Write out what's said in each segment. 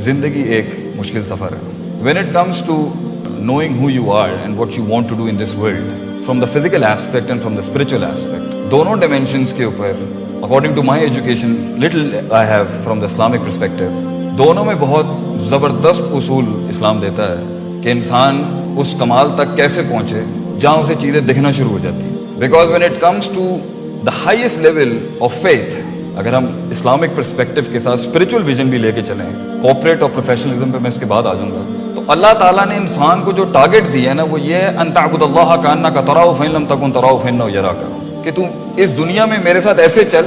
زندگی ایک مشکل سفر ہے. When it comes to knowing who you are and what you want to do in this world, from the physical aspect and from the spiritual aspect, دونوں dimensions کے اوپر according to my education, little I have from the Islamic perspective, دونوں میں بہت زبردست اصول اسلام دیتا ہے کہ انسان اس کمال تک کیسے پہنچے جہاں اسے چیزیں دکھنا شروع ہو جاتی ہیں. Because when it comes to the highest level of faith, اگر ہم اسلامک پرسپیکٹو کے ساتھ اسپرچول ویژن بھی لے کے چلیں, کارپوریٹ اور پروفیشنلزم پہ میں اس کے بعد آ جاؤں گا, تو اللہ تعالیٰ نے انسان کو جو ٹارگٹ دیا ہے نا, وہ یہ ہے ان تعبد اللہ کانک تراہ فإن لم تکن تراہ فإنہ یراک, کہ تو اس دنیا میں میرے ساتھ ایسے چل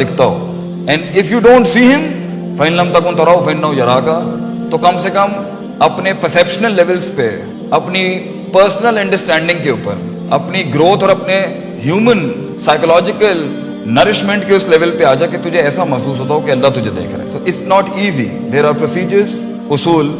دکھتا ہو. And if you don't see ہم فإن لم تکن تراہ فإنہ یراک, تو کم سے کم اپنے پرسیپشنل لیولز پہ, اپنی پرسنل انڈرسٹینڈنگ کے اوپر, اپنی گروتھ اور اپنے ہیومن سائیکولوجیکل نرشمنٹ کے اس لیول پہ آ جا کہ تجھے ایسا محسوس ہوتا ہو کہ اللہ تجھے دیکھ رہا ہے. So it's not easy, there are procedures, اصول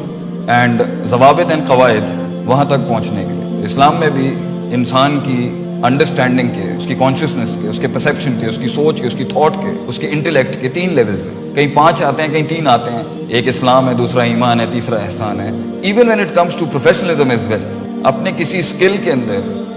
اینڈ ضوابط اینڈ قواعد وہاں تک پہنچنے کے لیے. اسلام میں بھی انسان کی انڈرسٹینڈنگ کے, اس کی کانشیسنس کے, اس کے پرسیپشن کے, اس کی سوچ کے, اس کی تھاٹ کے, اس کے انٹلیکٹ کے 3 لیولز ہیں. کہیں 5 آتے ہیں, کہیں 3 آتے ہیں. ایک اسلام ہے, دوسرا ایمان ہے, تیسرا احسان ہے. Even when it comes to professionalism as well, اپنے کسی اسکل کے اندر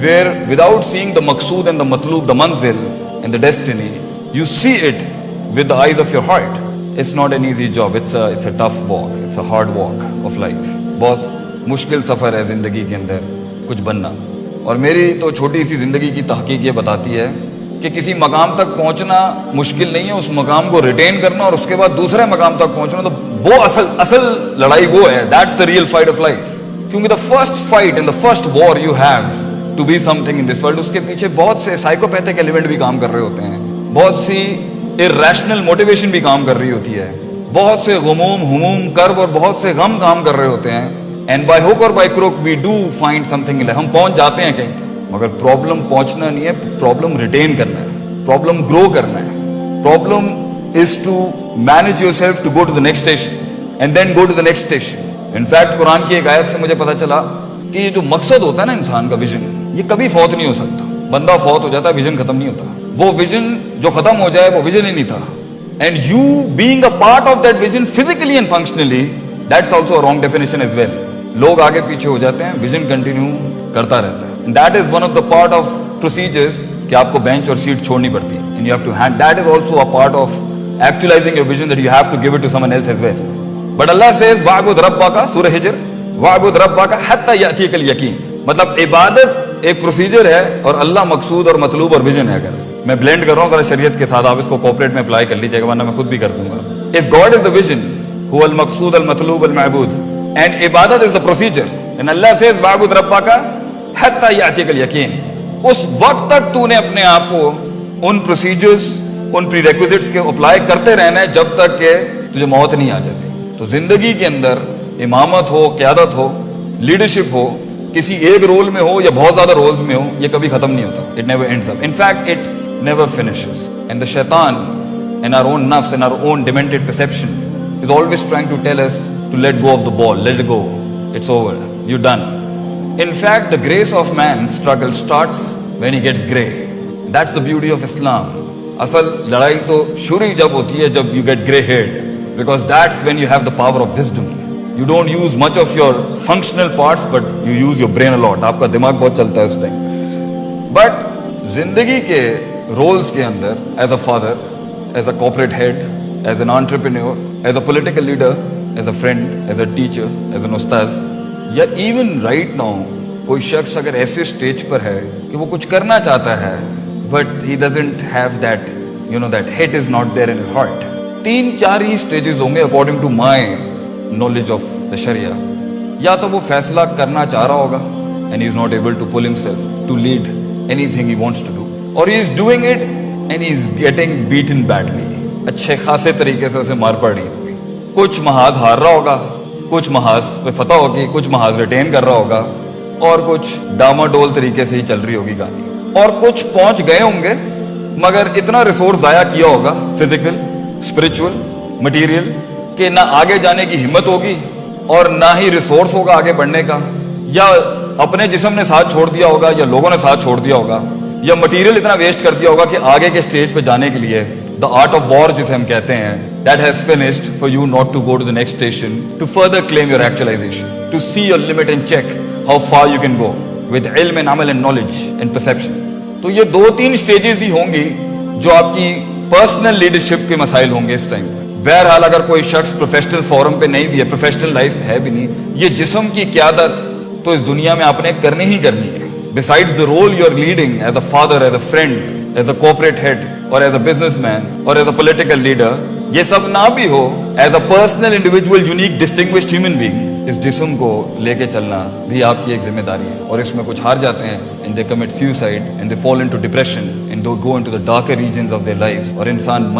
where without seeing the maqsood and the matloob, the manzil and the destiny, you see it with the eyes of your heart. It's not an easy job, it's a tough walk, it's a hard walk of life. بہت مشکل سفر ہے زندگی کے اندر کچھ بننا. اور میری تو چھوٹی سی زندگی کی تحقیق یہ بتاتی ہے کہ کسی مقام تک پہنچنا مشکل نہیں ہے, اس مقام کو ریٹین کرنا اور اس کے بعد دوسرے مقام تک پہنچنا, تو وہ اصل لڑائی وہ ہے. That's the real fight of life. کیونکہ the first fight and the first war you have to be something in this world, اس کے پیچھے بہت سے سائیکوپیتھک ایلیمنٹ بھی کام کر رہے ہوتے ہیں, بہت سی irrational موٹیویشن بھی کام کر رہی ہوتی ہے, بہت سے غموم, ہموم, کرب اور بہت سے غم کام کر رہے ہوتے ہیں. اینڈ بائی ہوک اور by crook we do find something. ہم پہنچ جاتے ہیں کہیں, مگر پرابلم پہنچنا نہیں ہے, پرابلم ریٹین کرنا ہے, پرابلم گرو کرنا ہے. Problem is to manage yourself to go to the next station and then go to the next station. In fact Quran کی ایک آیت سے مجھے پتا چلا کہ یہ جو مقصد ہوتا ہے نا انسان کا, ویژن, یہ کبھی فوت نہیں ہو سکتا. بندہ فوت ہو جاتا ہے, ویژن ختم نہیں ہوتا. وہ ویژن جو ختم ہو جائے وہ ویژن ہی نہیں تھا. And you being a part of that vision physically and functionally, that's also wrong definition as well. لوگ آگے پیچھے ہو جاتے ہیں, ویژن کنٹینیو کرتا رہتا ہے. And that is one of the part of procedures کہ آپ کو بینچ اور سیٹ چھوڑنی پڑتی ہے. And you have to hand, that is also a part of actualising your vision, that you have to give it to someone else as well. But اللہ says وَاعْبُدْ رَبَّكَ, سورہ ہجر, وَاعْبُدْ رَبَّكَ حَتَّى يَأْتِيَكَ الْيَقِينُ. مطلب عبادت ایک پروسیجر ہے اور اللہ مقصود اور مطلوب اور ویژن ہے. اگر میں بلینڈ کر رہا ہوں ذرا شریعت کے ساتھ, آپ اس کو کوپریٹ میں اپلائی کر لیجیے گا, ورنہ میں خود بھی کر دوں گا. If God is the vision, هو المقصود المطلوب المعبود, and عبادت is the procedure, and Allah says وَاعْبُدْ رَبَّكَ حَتَّى يَأْتِيَكَ الْيَقِينُ. اس وقت تک تو نے اپنے آپ کو ان پروسیجرز, ان پری ریکوزٹس کے اپلائی کرتے رہنا ہے جب تک کہ تجھے موت نہیں آ جاتی. تو زندگی کے اندر امامت ہو, قیادت ہو, لیڈرشپ ہو, کسی ایک رول میں ہو یا بہت زیادہ رولز میں ہو, یہ کبھی ختم نہیں ہوتا. It never ends up. In fact, it never finishes. And the shaitan in our own nafs, in our own demented perception, is always trying to tell us to let go of the ball, let it go. It's over. You're done. In fact, the grace of man's struggle starts when he gets grey. That's the beauty of Islam. اصل لڑائی تو شروع جب ہوتی ہے جب you get grey haired, because that's when you have the power of wisdom. You don't use much of your functional parts, but you use your brain a lot. آپ کا دماغ بہت چلتا ہے اس ٹائم. But زندگی کے رولز کے اندر, as a father, as a corporate head, as an entrepreneur, as a political leader, as a friend, as a teacher, as an ustaz, یا even right now کوئی شخص اگر ایسے اسٹیج پر ہے کہ وہ کچھ کرنا چاہتا ہے, but he doesn't have that, that hit is not there in his heart. 3-4 he stages ہوں گے according to my knowledge of the Sharia. یا تو وہ فیصلہ کرنا چاہ رہا ہوگا and he is not able to pull himself to lead anything he wants to do, or he is doing it and he is getting beaten badly. اچھے خاصے طریقے سے اسے مار پڑ رہی ہوگی. کچھ محاذ ہار رہا ہوگا, کچھ محاذ پہ فتح ہوگی, کچھ محاذ ریٹین کر رہا ہوگا, اور کچھ ڈاماڈول طریقے سے ہی چل رہی ہوگی گاڑی, اور کچھ پہنچ گئے ہوں گے مگر اتنا ریسورس ضائع کیا ہوگا, فزیکل, اسپرچول, مٹیریل, کہ نہ آگے جانے کی ہمت ہوگی اور نہ ہی ریسورس ہوگا آگے بڑھنے کا, یا اپنے جسم نے ساتھ چھوڑ دیا ہوگا یا لوگوں نے ساتھ چھوڑ دیا ہوگا. یا مٹیریل اتنا ویسٹ کر دیا ہوگا کہ آگے کے اسٹیج پہ جانے کے لیے دا آرٹ آف وار جسے ہم کہتے ہیں that has finished for you not to go to the next station to further claim your actualization, to see your limit and check how far you can go with ilm and amal and knowledge and perception. تو یہ 2-3 stages ہی ہوں گی جو آپ کی personal leadership کے مسائل ہوں گے اس ٹائم پہ. بہرحال اگر کوئی شخص پروفیشنل فورم پہ نہیں بھی ہے, پروفیشنل لائف ہے بھی نہیں, یہ جسم کی قیادت تو اس دنیا میں آپ نے کرنی ہی کرنی ہے. Besides the role you are leading as a father, as a friend, as a corporate head or as a businessman or as a political leader, یہ سب نہ بھی ہو, as a personal individual unique distinguished human being, اس جسم کو لے کے چلنا بھی آپ کی ایک ذمہ داری ہے. اور اس میں کچھ ہار جاتے ہیں and they commit suicide and they fall into depression and they go into the darker regions of their lives. اور انسان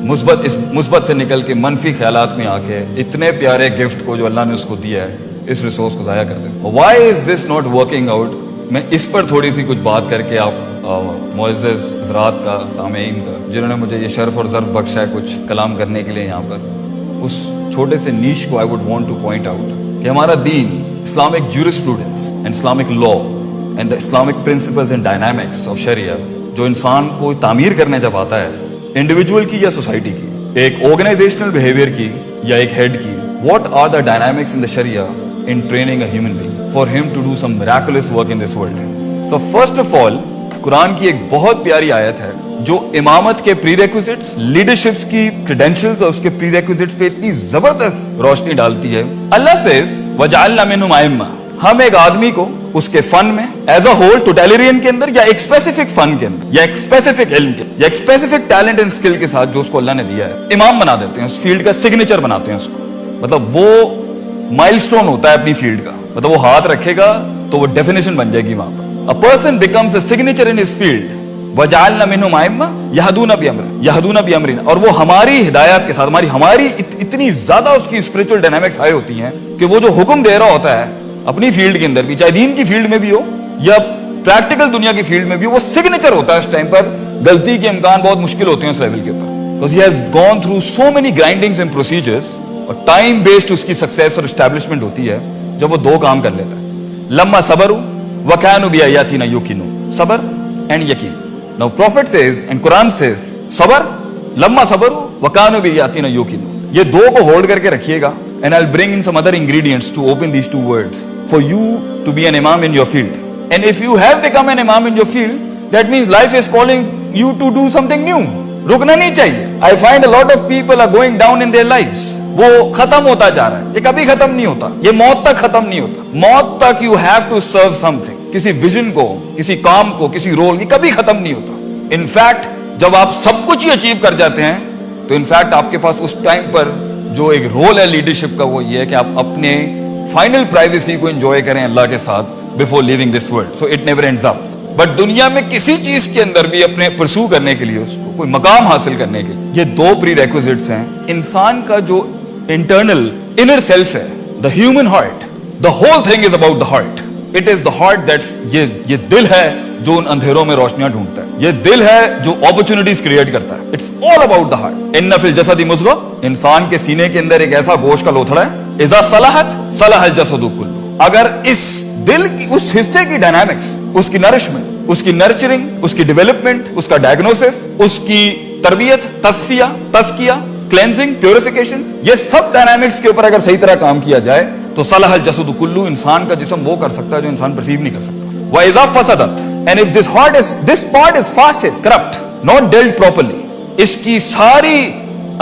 مثبت سے نکل کے منفی خیالات میں آ کے اتنے پیارے گفٹ کو جو اللہ نے اس کو دیا ہے, اس ریسورس کو ضائع کر دیں. Why is this not working out؟ میں اس پر تھوڑی سی کچھ بات کر کے آپ معزز حضرات کا, سامعین کا, جنہوں نے مجھے یہ شرف اور ظرف بخشا ہے کچھ کلام کرنے کے لیے یہاں پر, اس چھوٹے سے نیش کو I would want to point out کہ ہمارا دین Islamic jurisprudence and Islamic law and the Islamic principles and dynamics of sharia, جو انسان کو تعمیر کرنے جب آتا ہے انڈیویجول کی یا سوسائٹی کی, ایک آرگنائزیشنل بیہیویئر کی یا ایک ہیڈ کی, what are the dynamics in the sharia in training a human being for him to do some miraculous work in this world. So first of all, قرآن کی ایک بہت پیاری آیت ہے جو امامت کے پری ریکوزٹس, لیڈرشپس کی کریڈینشلز اور اس کے پری ریکوزٹس پہ اتنی زبردست روشنی ڈالتی ہے. اللہ says وَجَعَلْنَا مِنْهُمْ أَئِمَّةً, ہم ایک آدمی کو اس کے فن میں ایز اے ہول ٹوٹیلرین کے اندر یا ایک اسپیسیفک فن کے اندر یا ایک اسپیسیفک علم کے یا ایک اسپیسیفک ٹیلنٹ اینڈ اسکل کے ساتھ جو اس کو اللہ نے دیا ہے امام بنا دیتے ہیں, اس فیلڈ کا سگنیچر بناتے ہیں اس کو. مطلب وہ مائل سٹون ہوتا ہے اپنی فیلڈ کا, مطلب وہ ہاتھ رکھے گا تو وہ ڈیفینیشن بن جائے گی وہاں پر. A person becomes a signature in his field. وَجَعَلْنَا مِنْهُمْ أَئِمَّةً يَهْدُونَ بِأَمْرِنَا, اور وہ ہماری ہدایات کے ساتھ ہماری اتنی زیادہ اس کی اسپرچل ڈائنامکس ہائی ہوتی ہیں کہ وہ جو حکم دے رہا ہوتا ہے اپنی فیلڈ کے اندر بھی, چاہے دین کی فیلڈ میں بھی ہو یا پریکٹیکل دنیا کی فیلڈ میں بھی ہو, وہ سگنیچر ہوتا ہے. اس ٹائم پر غلطی کے امکان بہت مشکل ہوتے ہیں اس لیول کے اوپر, because he has gone through so many grindings and procedures, اور ٹائم بیسڈ اس کی سکسیس اور اسٹیبلشمنٹ ہوتی ہے جب وہ 2 کام کر لیتا ہے. لما صبر وَكَانُوا بِآيَاتِنَا يُوقِنُونَ, صبر اینڈ یقین. Now Prophet says and Quran says صبر, لما صبر وَكَانُوا بِآيَاتِنَا يُوقِنُونَ, یہ 2 کو ہولڈ کر کے رکھیے گا. And I'll bring in some other ingredients to open these 2 words for you to be an imam in your field. And if you have become an imam in your field, that means life is calling you to do something new. رکنا نہیں چاہیے. I find a lot of people are going down in their lives. وہ ختم ہوتا جا رہا ہے, یہ کبھی ختم نہیں ہوتا, یہ موت تک ختم نہیں ہوتا. موت تک you have to serve something, کسی ویژن کو, کسی کام کو, کسی رول, یہ کبھی ختم نہیں ہوتا. ان فیکٹ جب آپ سب کچھ ہی اچیو کر جاتے ہیں تو ان فیکٹ آپ کے پاس اس ٹائم پر جو ایک رول ہے لیڈرشپ کا, وہ یہ ہے کہ آپ اپنے فائنل پرائیویسی کو انجوائے کریں اللہ کے ساتھ before leaving this world. So it never ends up. But دنیا میں کسی چیز کے اندر بھی اپنے پرسو کرنے کے لیے, اس کو کوئی مقام حاصل کرنے کے لیے, یہ 2 پری ریکوزٹس ہیں. انسان کا جو انٹرنل انر سیلف ہے, the human heart, the whole thing is about the heart. It is the heart that, یہ دل ہے جو ان اندھیروں میں روشنیاں ڈھونڈتا ہے, یہ دل ہے جو اپرچونٹیز کریٹ کرتا ہے. It's all about the heart. ان فی الجسد مضغہ, انسان کے سینے کے اندر ایک ایسا گوشت کا لوتھڑا ہے, اذا صلحت صلح الجسد کلہ. اگر اس دل کی اس حصے کی ڈائنامکس, اس کی نرشمنٹ, اس کی نرچرنگ, اس کی ڈیولپمنٹ, اس کا ڈائگنوسس, اس کی تربیت, تصفیہ, تزکیہ, کلینزنگ, پیوریفیکیشن, یہ سب ڈائنامکس کے اوپر اگر صحیح طرح کام کیا جائے تو صلح الجسد کلہ, انسان کا جسم وہ کر سکتا ہے جو انسان پرسیو نہیں کر سکتا. وَإِذَا فَسَدَتْ, and if this part is fasted, corrupt, not dealt properly, اس کی ساری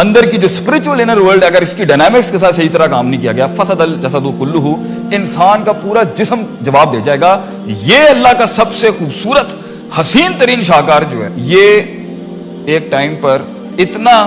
اندر کی جو اسپرچل انر ورلڈ اگر اس کی ڈائنامکس کے ساتھ صحیح طرح کام نہیں کیا گیا, فسد الجسد کلہ, انسان کا پورا جسم جواب دے جائے گا. یہ اللہ کا سب سے خوبصورت حسین ترین شاہکار جو ہے, یہ ایک ٹائم پر اتنا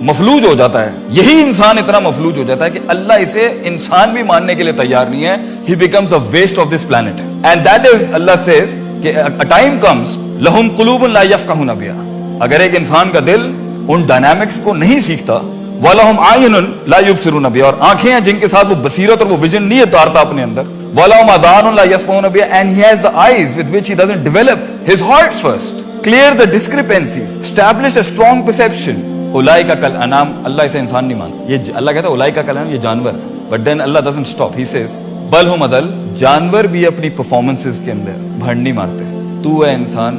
مفلوج ہو جاتا ہے, یہی انسان اتنا مفلوج ہو جاتا ہے کہ اللہ اسے انسان بھی ماننے کے لیے تیار نہیں ہے. He becomes a waste of this planet. And that is, Allah says کہ a time comes لَهُمْ قُلُوبٌ لَا يَفْقَهُونَ بِهَا, اگر ایک انسان کا دل ان ڈائنامکس کو نہیں سیکھتا, وَلَهُمْ عَيْنٌ لَا يُبْصِرُونَ بِهَا, اور آنکھیں ہیں جن کے ساتھ وہ بصیرت اور وہ ویژن نہیں اتارتا اپنے اندر, وَلَهُمْ آذَانٌ لَا يَسْمَعُونَ بِهَا, and he has the eyes with which he doesn't develop his heart first, clear the discrepancies, establish a strong perception. اولئک کالانعام, اللہ اسے انسان نہیں مانتا. یہ اللہ کہتا ہے اولئک کالانعام, یہ جانور ہے. But then Allah doesn't stop. He says بل ہم عدل, جانور بھی اپنی پرفارمنسز کے اندر بھڑ نہیں مارتے. تو اے انسان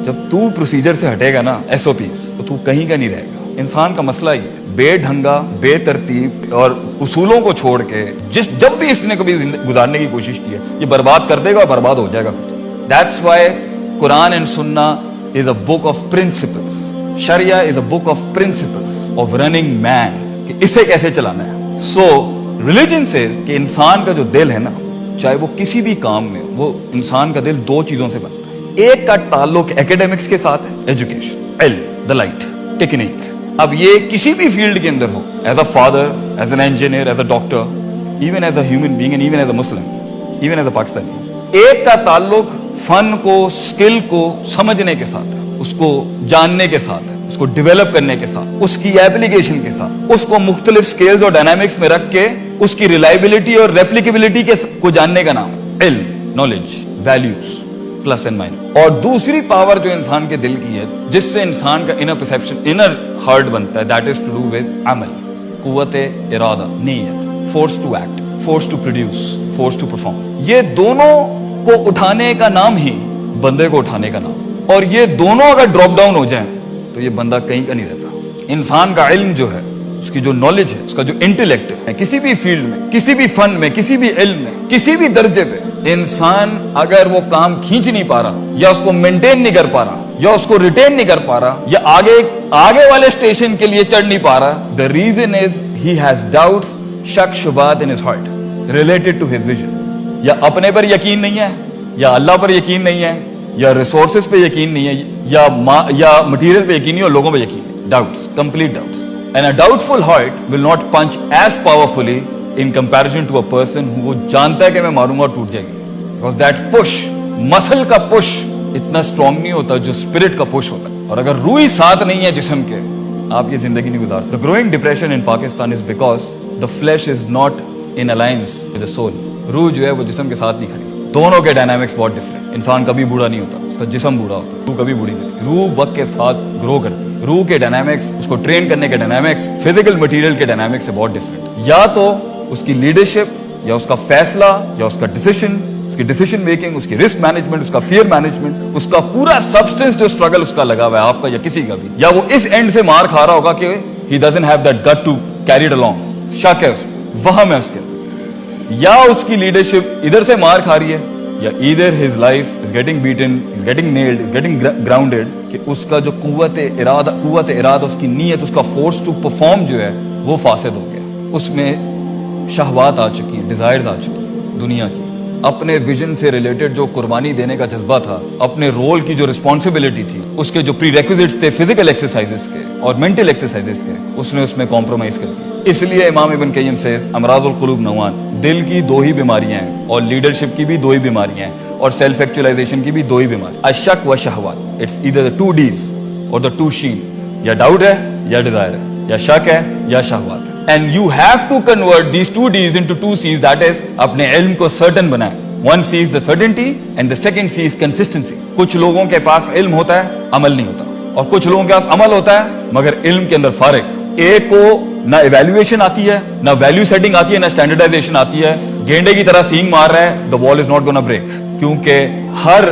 جب تو پروسیجر سے ہٹے گا نا SOPs تو تو کہیں کا نہیں رہے گا. انسان کا مسئلہ یہ بے ڈھنگا بے ترتیب اور اصولوں کو چھوڑ کے جب بھی اس نے کبھی گزارنے کی کوشش کی ہے یہ برباد کر دے گا اور برباد ہو جائے گا. That's why Quran and Sunnah is a book of principles. Sharia is a book of principles of running man, کہ اسے کیسے چلانا ہے. So religion says کہ انسان کا جو دل ہے نا چاہے وہ کسی بھی کام میں وہ انسان کا دل دو چیزوں سے بنتا ہے. ایک کا تعلق ایکیڈیمکس کے ساتھ ہے, ایجوکیشن, علم, دا لائٹ, ٹیکنیک. اب یہ کسی بھی فیلڈ کے اندر ہو, as a father, as an engineer, as a doctor, even as a human being and even as a Muslim, even as a Pakistani. ایک کا تعلق فن کو, اسکل کو سمجھنے کے ساتھ ہے, اس کو جاننے کے ساتھ ہے, اس کو ڈیولپ کرنے کے ساتھ, اس کی ایپلیکیشن کے ساتھ, اس کو مختلف اسکیلز اور ڈائنامکس میں رکھ کے اس کی ریلائبلٹی اور ریپلیکیبلٹی کو جاننے کا نام علم, knowledge, values, plus and minus. اور دوسری پاور جو انسان کے دل کی ہے جس سے انسان کا انر پرسیپشن, انر ہارٹ بنتا ہے, that is to do with عمل, قوت ارادہ, نیت, force to act, force to produce, force to perform. یہ دونوں کو اٹھانے کا نام ہی بندے کو اٹھانے کا نام. اور یہ دونوں اگر ڈراپ ڈاؤن ہو جائیں تو یہ بندہ کہیں کا نہیں رہتا. انسان کا علم جو ہے, اس کی جو نالج ہے, اس کا جو انٹلیکٹ ہے, کسی بھی فیلڈ میں, کسی بھی فن میں, کسی بھی علم میں, کسی بھی درجے پہ انسان اگر وہ کام کھینچ نہیں پا رہا یا اس کو مینٹین نہیں کر پا رہا یا اس کو ریٹین نہیں کر پا رہا یا آگے والے اسٹیشن کے لیے چڑھ نہیں پا رہا, the reason is he has doubts, شک شبہات in his heart related to his vision. یا اپنے پر یقین نہیں ہے, یا اللہ پر یقین نہیں ہے, یا ریسورسز پہ یقین نہیں ہے, یا مٹیریل پہ یقین نہیں اور لوگوں پہ یقین نہیں. Doubts, complete doubts. And a doubtful heart will not punch as powerfully in comparison to a person who وہ جانتا ہے کہ میں ماروں گا اور ٹوٹ جائے گی. Because that push, muscle کا push اتنا strong نہیں ہوتا جو spirit کا push ہوتا ہے. اور اگر روح ہی ساتھ نہیں ہے جسم کے, آپ یہ زندگی نہیں گزار سکتے. The growing depression in Pakistan is because the flesh is not in alliance with the soul. روح جو ہے وہ جسم کے ساتھ نہیں کھڑی. دونوں کے ڈائنامکس بہت ڈفرینٹ. انسان کبھی بوڑھا نہیں ہوتا, اس کا جسم بوڑھا ہوتا ہے, روح کبھی بوڑھی نہیں ہوتی. روح وقت کے ساتھ گرو کرتی ہے. روح کے ڈائنامکس, اس کو ٹرین کرنے کے ڈائنامکس فزیکل مٹیریل کے ڈائنامکس سے بہت ڈفرینٹ. یا تو اس کی لیڈرشپ, یا اس کا فیصلہ, یا اس کا ڈیسیشن, اس کی ڈیسیشن میکنگ, اس کی رسک مینجمنٹ, اس کا فیئر مینجمنٹ, اس کا پورا سبسٹنس جو اسٹرگل اس کا لگا ہوا ہے آپ کا یا کسی کا بھی, یا وہ اس اینڈ سے مار کھا رہا ہوگا کہ he doesn't have that gut to carry it along. شک ہے اس میں, وہم ہے اس کے اندر. یا اس کی لیڈرشپ ادھر سے مار کھا رہی ہے, یا either his life is getting beaten, is getting nailed, is getting grounded, کہ اس کا جو قوت ارادہ, اس کی نیت, اس کا فورس ٹو پرفارم جو ہے وہ فاسد ہو گیا. اس میں شہوات آ چکی ہیں, ڈیزائرز آ چکی ہیں دنیا کی. اپنے ویژن سے ریلیٹڈ جو قربانی دینے کا جذبہ تھا, اپنے رول کی جو رسپانسبلٹی تھی, اس کے جو پری ریکوزٹس تھے فزیکل ایکسرسائزز کے اور مینٹل ایکسرسائزز کے, اس نے اس میں کمپرومائز کر دیا. اس لیے امام ابن قیم سیز امراض القلوب نوعان, دل کی دو ہی بیماریاں ہیں اور لیڈرشپ کی بھی دو ہی بیماریاں ہیں اور سیلف ایکچوائزیشن کی بھی دو ہی بیماریاں, الشک و شہوات. It's either the two D's or the two sheen. یا ڈاؤٹ ہے یا ڈیزائر ہے, یا شک ہے یا شہوات ہے. And you have to convert these two D's into two C's, that is اپنے علم کو certain بنائیں. One C is the certainty and the second C is consistency. کچھ لوگوں کے پاس علم ہوتا ہے, عمل نہیں ہوتا, اور کچھ لوگوں کے پاس عمل ہوتا ہے مگر علم کے اندر فارغ. ایک کو نہ ایویلویشن آتی ہے, نہ ویلیو سیٹنگ آتی ہے, نہ اسٹینڈرڈائزیشن آتی ہے, گینڈے کی طرح سینگ مار رہا ہے, the wall is not gonna break. کیونکہ ہر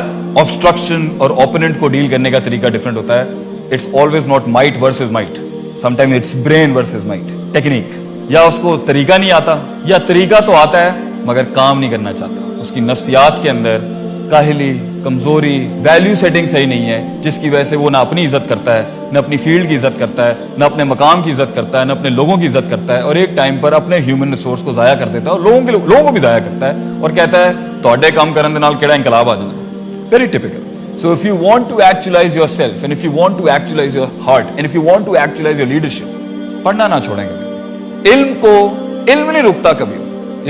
obstruction اور opponent کو ڈیل کرنے کا طریقہ ڈفرینٹ ہوتا ہے. It's always not might versus might. Sometimes it's brain versus might. Technique, یا اس کو طریقہ نہیں آتا, یا طریقہ تو آتا ہے مگر کام نہیں کرنا چاہتا. اس کی نفسیات کے اندر کاہلی, کمزوری, ویلیو سیٹنگ صحیح نہیں ہے, جس کی وجہ سے وہ نہ اپنی عزت کرتا ہے, نہ اپنی فیلڈ کی عزت کرتا ہے, نہ اپنے مقام کی عزت کرتا ہے, نہ اپنے لوگوں کی عزت کرتا ہے, اور ایک ٹائم پر اپنے ہیومن ریسورس کو ضائع کر دیتا ہے اور لوگوں کو بھی ضائع کرتا ہے, اور کہتا ہے تواڈے کام کرن دے نال کیڑا انقلاب آ جانا. Very typical. So if you want to actualize yourself, and if you want to actualize your heart, and if you want to actualize your leadership, پڑھنا نہ چھوڑیں کبھی. علم نہیں رکتا کبھی.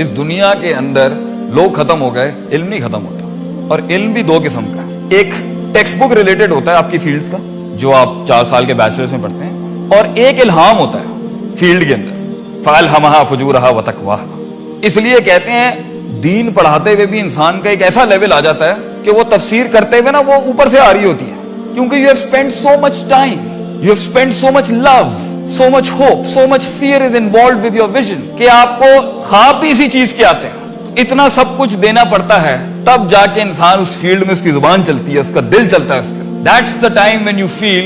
اس دنیا کے اندر لوگ ختم ہو گئے, علم نہیں ختم ہوتا. اور علم بھی دو قسم کا ہے. ایک ٹیکسٹ بک ریلیٹڈ ہوتا ہے آپ کی فیلڈز کا, جو آپ 4 سال کے بیچلرز میں پڑھتے ہیں, اور ایک الہام ہوتا ہے فیلڈ کے اندر, فَأَلْهَمَهَا فُجُورَهَا وَتَقْوَاهَا. اس لیے کہتے ہیں دین پڑھاتے ہوئے بھی انسان کا ایک ایسا لیول آ جاتا ہے کہ وہ تفسیر کرتے ہوئے نا وہ اوپر سے آ رہی ہوتی ہے, کیونکہ you have spend so much time, you have spend so much love, so much hope, so much fear is involved with your vision, کہ آپ کو خواب بھی اسی چیز کے آتے ہیں. اتنا سب کچھ دینا پڑتا ہے تب جا کے انسان اس فیلڈ میں اس کی زبان چلتی ہے, اس کا دل چلتا ہے اس کا. That's the time when you feel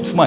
It's my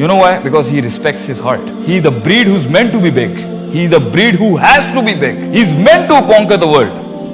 You know why? Because he respects his heart. He is the breed who's meant to be big. He is the breed who has to be big. He is meant to conquer the world.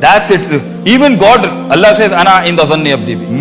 That's it. Even God, Allah says, "Ana in the zanni abdi bi."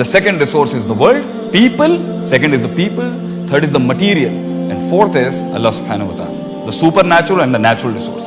The second resource is the world, people. Second is the people. Third is the material. And fourth is Allah subhanahu wa ta'ala, the supernatural and the natural resource.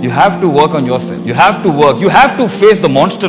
You have to work on yourself. You have to work. You have to face the monster.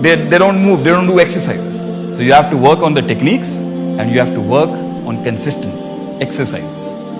they don't move, they don't do exercises. So you have to work on the techniques and you have to work on consistency, exercise.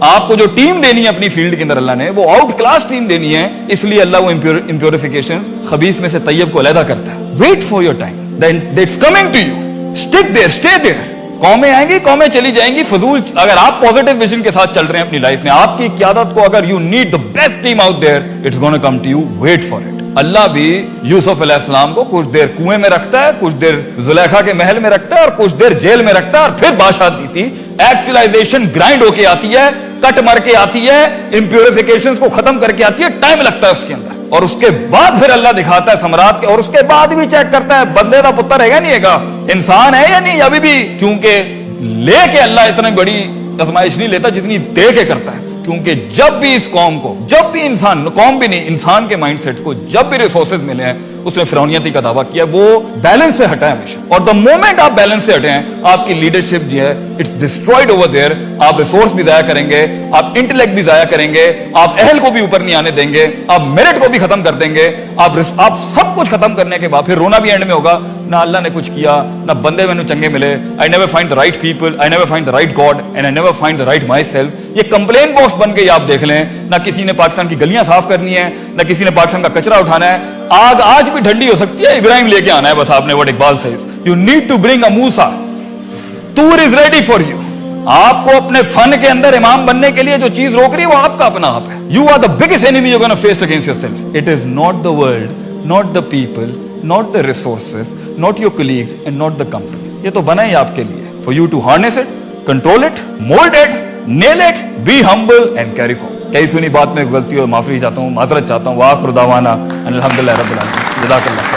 آپ کو جو team دینی ہے اپنی field کے اندر اللہ نے وہ out class team دینی ہے, اس لیے اللہ وہ امپیوریفیکیشنز خبیث میں سے طیب کو علیحدہ کرتا ہے. Wait for your time, then it's coming to you. Stick there, stay there. قومیں آئیں گی, قومیں چلی جائیں گی, فضول. اگر آپ پازیٹیو ویژن کے ساتھ چل رہے ہیں اپنی لائف میں, آپ کی قیادت کو اگر you need the best team out there, it's gonna come to you. Wait for it. اللہ بھی یوسف علیہ السلام کو کچھ دیر کنویں میں رکھتا ہے, کچھ دیر زلیخا کے محل میں رکھتا ہے, اور کچھ دیر جیل میں رکھتا ہے, اور پھر بادشاہ دیتی. ایکچولائزیشن گرائنڈ ہو کے آتی ہے, کٹ مر کے آتی ہے, امپیوریفیکیشنز کو ختم کر کے آتی ہے, ٹائم لگتا ہے اس کے اندر, اور اس کے بعد پھر اللہ دکھاتا ہے ثمرات کے, اور اس کے بعد بھی چیک کرتا ہے بندے کا پتر ہے گا نہیں ہے گا, انسان ہے یا نہیں ابھی بھی. کیونکہ لے کے اللہ اتنی بڑی آزمائش نہیں لیتا جتنی دے کے کرتا ہے. کیونکہ جب بھی اس قوم کو, جب بھی انسان, قوم بھی نہیں, انسان کے مائنڈ سیٹ کو جب بھی ریسورسز ملے ہیں اس نے فرعونیتی کا دعویٰ کیا, وہ بیلنس سے ہٹا ہے ہمیشہ. اور دا مومنٹ آپ بیلنس سے ہٹے ہیں, آپ کی لیڈرشپ جو ہے اٹس ڈسٹرائڈ اوور دیئر. آپ ریسورس بھی ضائع کریں گے, آپ انٹلیکٹ بھی ضائع کریں گے, آپ اہل کو بھی اوپر نہیں آنے دیں گے, آپ میرٹ کو بھی ختم کر دیں گے, آپ سب کچھ ختم کرنے کے بعد پھر رونا بھی اینڈ میں ہوگا, نہ اللہ نے کچھ کیا, نہ بندے میں چنگے ملے. I never find the right people, I never find the right God, and I never find the right myself. یہ کمپلین باکس بن کے آپ دیکھ لیں, نہ کسی نے پاکستان کی گلیاں صاف کرنی ہے, نہ کسی نے پاکستان کا کچرا اٹھانا ہے. آگ آج بھی ٹھنڈی ہو سکتی ہے, ابراہیم لے کے آنا ہے بس آپ نے. what Iqbal says, you need to bring a Musa. Tur is ready for you. آپ کو اپنے فن کے اندر امام بننے کے لیے جو چیز روک رہی ہے وہ آپ کا اپنا آپ ہے. You are the biggest enemy you're going to face against yourself. It is not the world, not the people, not the resources, not your colleagues, and not the company. یہ تو بنا ہی آپ کے لیے. For you to harness it, control it, mold it, nail it, be humble and carry forward. کئی سنی بات میں غلطی اور معافی چاہتا ہوں, معذرت چاہتا ہوں. وآخر دعوانا الحمدللہ رب العالمین. جزاک اللہ.